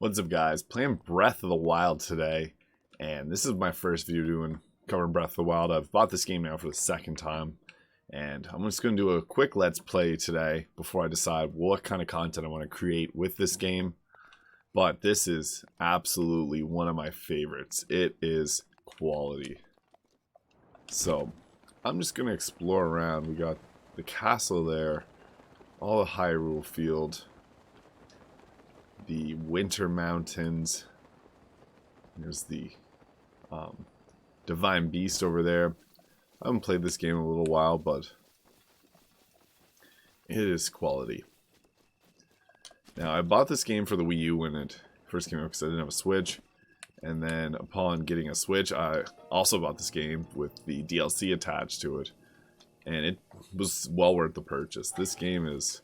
What's up, guys? Playing Breath of the Wild today, and this is my first video covering Breath of the Wild. I've bought this game now for the second time, and I'm just going to do a quick let's play today before I decide what kind of content I want to create with this game. But this is absolutely one of my favorites. It is quality. So I'm just going to explore around. We got the castle there, all the Hyrule Field, the Winter Mountains. There's the Divine Beast over there. I haven't played this game in a little while, but it is quality. Now, I bought this game for the Wii U when it first came out because I didn't have a Switch. And then upon getting a Switch, I also bought this game with the DLC attached to it. And it was well worth the purchase. This game is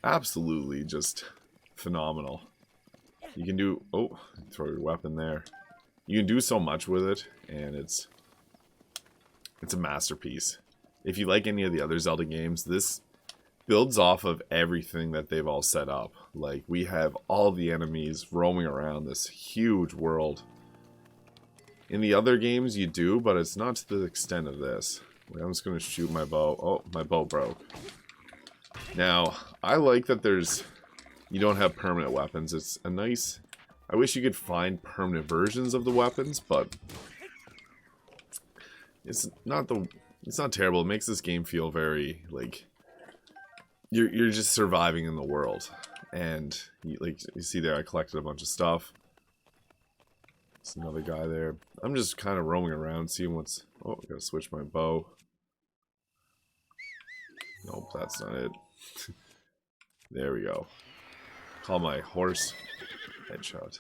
absolutely just phenomenal. You can do, oh, throw your weapon there. You can do so much with it, and it's a masterpiece. If you like any of the other Zelda games, this builds off of everything that they've all set up. Like, we have all the enemies roaming around this huge world. In the other games you do, but it's not to the extent of this. I'm just going to shoot my bow. Oh, my bow broke. Now, I like that you don't have permanent weapons. It's a nice... I wish you could find permanent versions of the weapons, but it's not terrible. It makes this game feel very, like, you're just surviving in the world. And you see there, I collected a bunch of stuff. There's another guy there. I'm just kind of roaming around, seeing what's... Oh, I gotta switch my bow. Nope, that's not it. There we go. Call my horse headshot.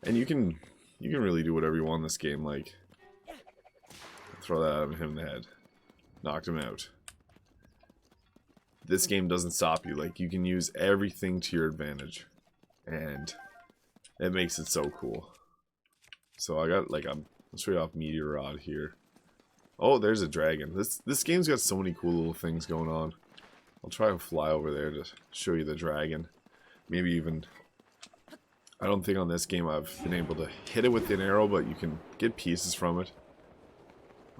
And you can really do whatever you want in this game. Like, throw that at him in the head, knocked him out. This game doesn't stop you. Like, you can use everything to your advantage, and it makes it so cool. So I got, like, I'm straight off Meteor Rod here. Oh, there's a dragon. This game's got so many cool little things going on. I'll try and fly over there to show you the dragon. Maybe even... I don't think on this game I've been able to hit it with an arrow, but you can get pieces from it.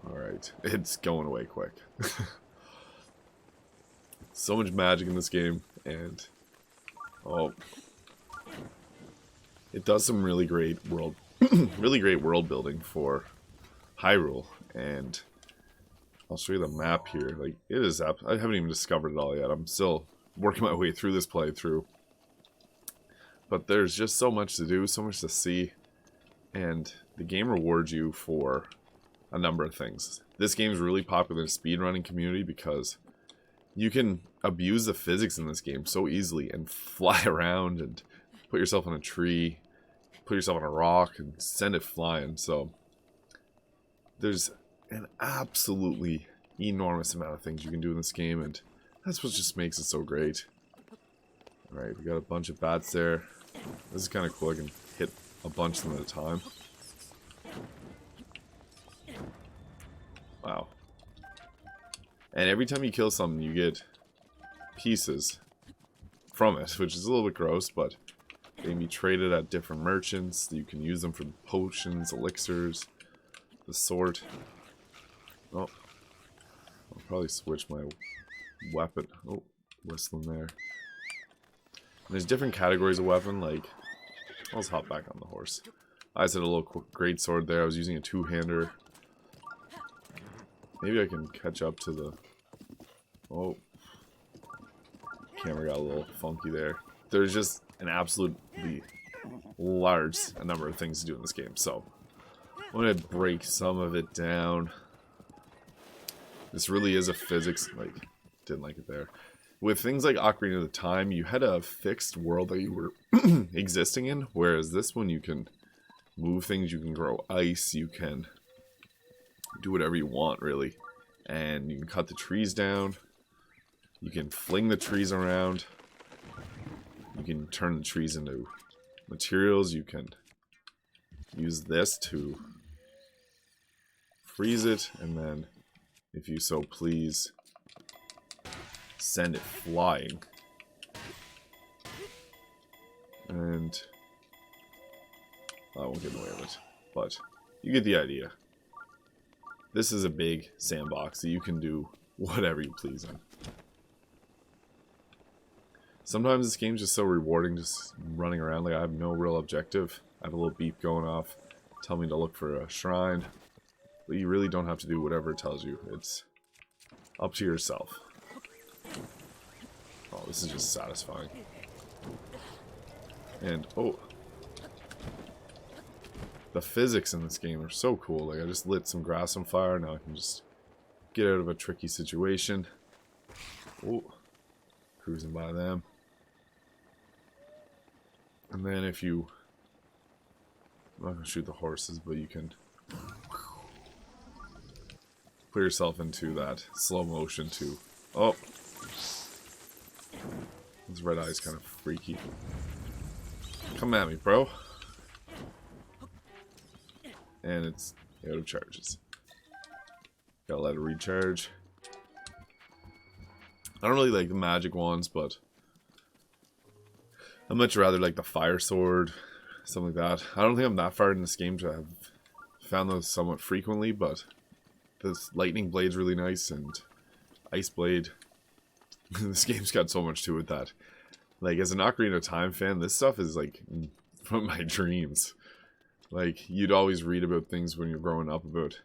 Alright, it's going away quick. So much magic in this game, and... oh... it does some really great world... really great world building for Hyrule, and... I'll show you the map here. Like, it is I haven't even discovered it all yet. I'm still working my way through this playthrough. But there's just so much to do, so much to see. And the game rewards you for a number of things. This game is really popular in the speedrunning community because you can abuse the physics in this game so easily and fly around and put yourself on a tree, put yourself on a rock, and send it flying. So there's an absolutely enormous amount of things you can do in this game, and that's what just makes it so great. Alright, we got a bunch of bats there. This is kind of cool. I can hit a bunch of them at a time. Wow. And every time you kill something, you get pieces from it, which is a little bit gross, but they can be traded at different merchants. You can use them for potions, elixirs, the sort. Oh, I'll probably switch my weapon. Oh, whistling there. And there's different categories of weapon, like... I'll just hop back on the horse. I said a little great sword there. I was using a two-hander. Maybe I can catch up to the... oh. Camera got a little funky there. There's just an absolutely large number of things to do in this game, so... I'm going to break some of it down. This really is a physics, like, didn't like it there. With things like Ocarina of Time, you had a fixed world that you were existing in, whereas this one you can move things, you can grow ice, you can do whatever you want, really. And you can cut the trees down, you can fling the trees around, you can turn the trees into materials, you can use this to freeze it, and then, if you so please, send it flying. and I won't get in the way of it, but you get the idea. This is a big sandbox that you can do whatever you please in. Sometimes this game's just so rewarding, just running around. Like, I have no real objective. I have a little beep going off, telling me to look for a shrine. But you really don't have to do whatever it tells you. It's up to yourself. Oh, this is just satisfying. And, oh. The physics in this game are so cool. Like, I just lit some grass on fire. Now I can just get out of a tricky situation. Oh. Cruising by them. And then if you... I'm not going to shoot the horses, but you can put yourself into that slow motion too. Oh! His red eye's kind of freaky. Come at me, bro. And it's out of charges. Gotta let it recharge. I don't really like the magic ones, but I'd much rather like the fire sword, something like that. I don't think I'm that far in this game to have found those somewhat frequently, but this lightning blade's really nice, and ice blade. This game's got so much to it that, like, as an Ocarina of Time fan, this stuff is like from my dreams. Like, you'd always read about things when you're growing up about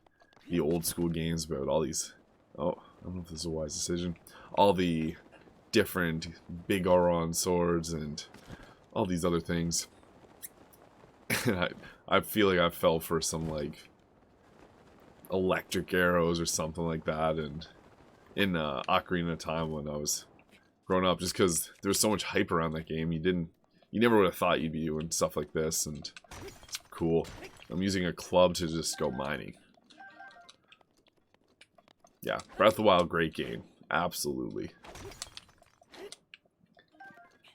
the old school games, about all these... Oh, I don't know if this is a wise decision. All the different big Auron swords and all these other things. And I feel like I fell for some, like, electric arrows or something like that and in Ocarina of Time when I was growing up, just because there was so much hype around that game. You never would have thought you'd be doing stuff like this, and it's cool. I'm using a club to just go mining. Yeah, Breath of the Wild, great game. Absolutely.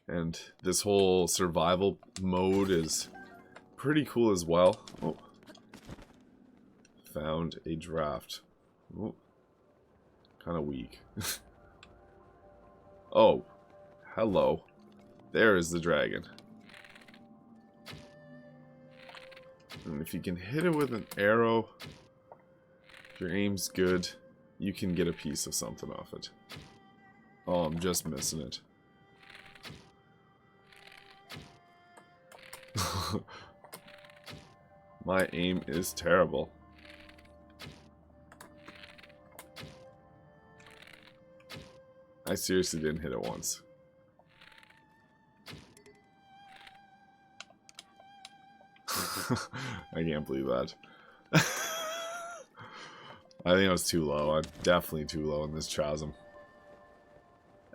And this whole survival mode is pretty cool as well. Oh. Found a draft. Oh. Kind of weak. Oh. Hello. There is the dragon. And if you can hit it with an arrow, if your aim's good, you can get a piece of something off it. Oh, I'm just missing it. My aim is terrible. I seriously didn't hit it once. I can't believe that. I think I was too low. I'm definitely too low in this chasm.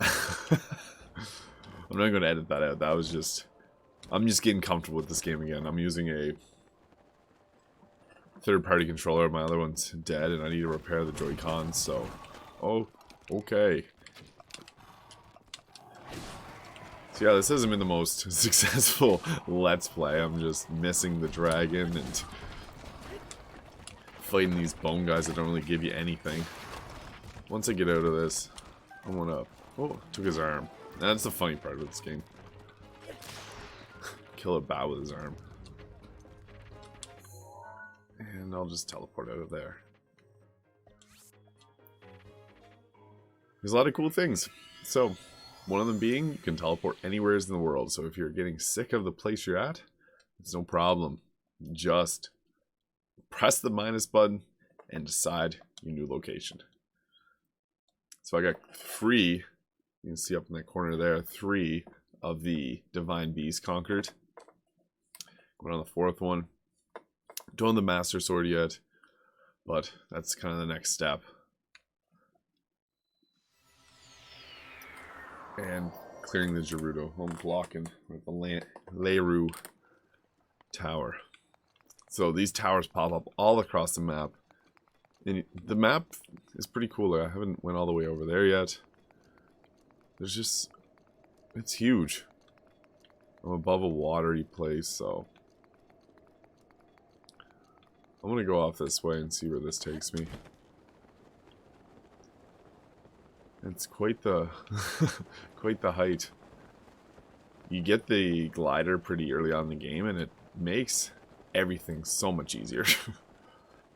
I'm not going to edit that out. That was just... I'm just getting comfortable with this game again. I'm using a third-party controller. My other one's dead, and I need to repair the Joy-Cons, so... Oh, okay. So yeah, this hasn't been the most successful Let's Play. I'm just missing the dragon and fighting these bone guys that don't really give you anything. Once I get out of this, I want to... Oh, took his arm. That's the funny part of this game. Kill a bat with his arm. And I'll just teleport out of there. There's a lot of cool things. So, one of them being, you can teleport anywhere in the world. So if you're getting sick of the place you're at, it's no problem. Just press the minus button and decide your new location. So I got 3, you can see up in that corner there, 3 of the Divine Beasts conquered. Going on the 4th one. Don't have the Master Sword yet, but that's kind of the next step. And clearing the Gerudo. I'm blocking with the Leiru Tower. So these towers pop up all across the map. And the map is pretty cool. I haven't went all the way over there yet. There's just... It's huge. I'm above a watery place, so... I'm gonna go off this way and see where this takes me. It's quite the quite the height. You get the glider pretty early on in the game, and it makes everything so much easier. If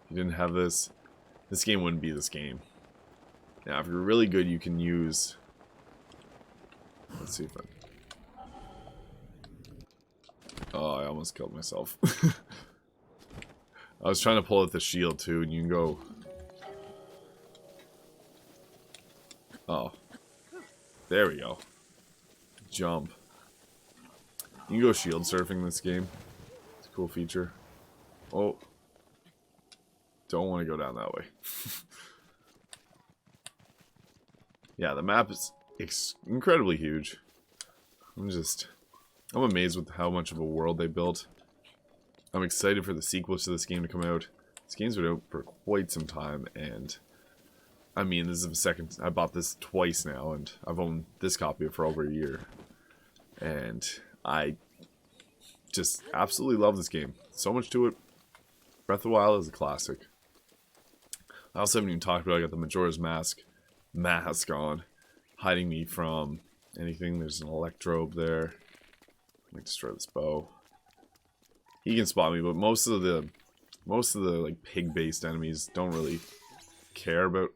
you didn't have this, this game wouldn't be this game. Now, if you're really good, you can use... Let's see if I... Oh, I almost killed myself. I was trying to pull out the shield, too, and you can go... Oh. There we go. Jump. You can go shield surfing in this game. It's a cool feature. Oh. Don't want to go down that way. Yeah, the map is incredibly huge. I'm amazed with how much of a world they built. I'm excited for the sequels to this game to come out. This game's been out for quite some time, and I mean, this is the second... I bought this twice now, and I've owned this copy for over a year. And I just absolutely love this game. So much to it. Breath of the Wild is a classic. I also haven't even talked about, I got the Majora's Mask on, hiding me from anything. There's an electrobe there. Let me destroy this bow. He can spot me, but most of the like pig-based enemies don't really care about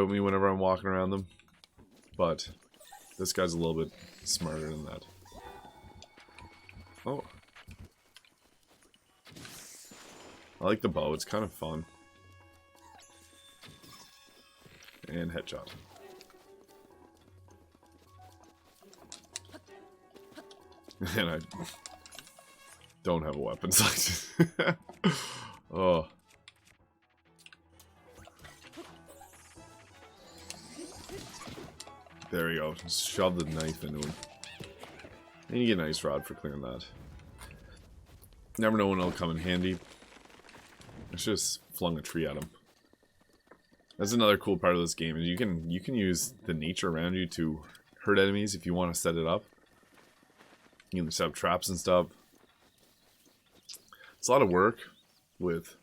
me whenever I'm walking around them. But this guy's a little bit smarter than that. Oh. I like the bow, it's kind of fun. And headshot. And I don't have a weapon select. Oh. There we go. Just shove the knife into him. And you get an ice rod for clearing that. Never know when it'll come in handy. I should have flung a tree at him. That's another cool part of this game, is you can use the nature around you to hurt enemies if you want to set it up. You can set up traps and stuff. It's a lot of work with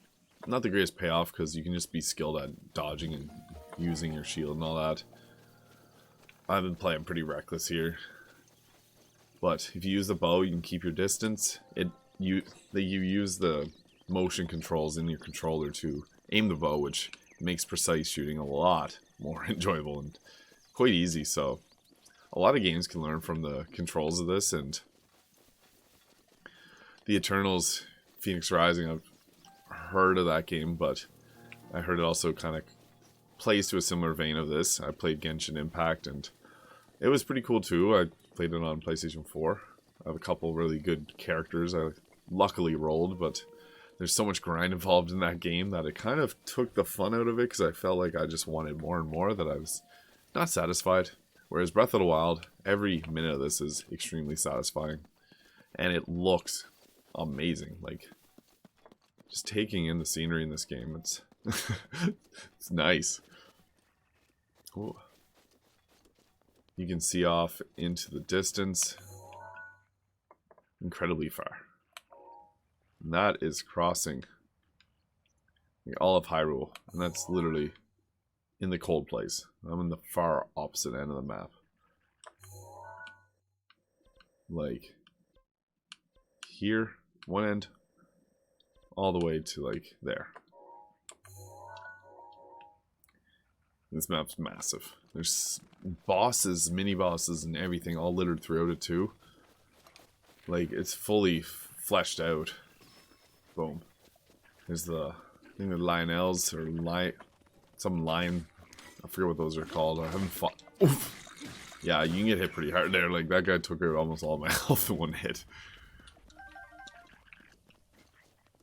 not the greatest payoff, because you can just be skilled at dodging and using your shield and all that. I've been playing pretty reckless here. But if you use the bow, you can keep your distance. You use the motion controls in your controller to aim the bow, which makes precise shooting a lot more enjoyable and quite easy. So a lot of games can learn from the controls of this, and the Eternals Phoenix Rising, I've heard of that game, but I heard it also kind of plays to a similar vein of this. I played Genshin Impact, and it was pretty cool too. I played it on PlayStation 4. I have a couple really good characters I luckily rolled, but there's so much grind involved in that game that it kind of took the fun out of it, because I felt like I just wanted more and more, that I was not satisfied. Whereas Breath of the Wild, every minute of this is extremely satisfying. And it looks amazing. Like, just taking in the scenery in this game, it's it's nice. Ooh. You can see off into the distance incredibly far. And that is crossing all of Hyrule, and that's literally in the cold place. I'm in the far opposite end of the map. Like, here, one end, all the way to, like, there. This map's massive. There's bosses, mini-bosses, and everything all littered throughout it, too. Like, it's fully fleshed out. Boom. There's the, I think the Lionels, or some lion, I forget what those are called. I haven't fought. Oof. Yeah, you can get hit pretty hard there. Like, that guy took out almost all my health in one hit.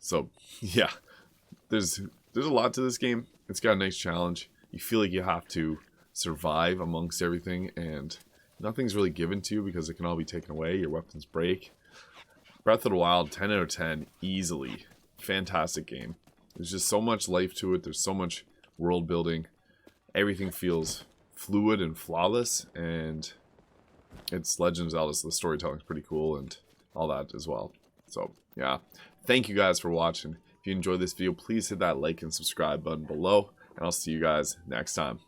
So, yeah. There's a lot to this game. It's got a nice challenge. You feel like you have to survive amongst everything, and nothing's really given to you because it can all be taken away. Your weapons break. Breath of the Wild, 10 out of 10, easily. Fantastic game. There's just so much life to it. There's so much world building. Everything feels fluid and flawless, and it's Legend of Zelda, so the storytelling's pretty cool and all that as well. So, yeah. Thank you guys for watching. If you enjoyed this video, please hit that like and subscribe button below, and I'll see you guys next time.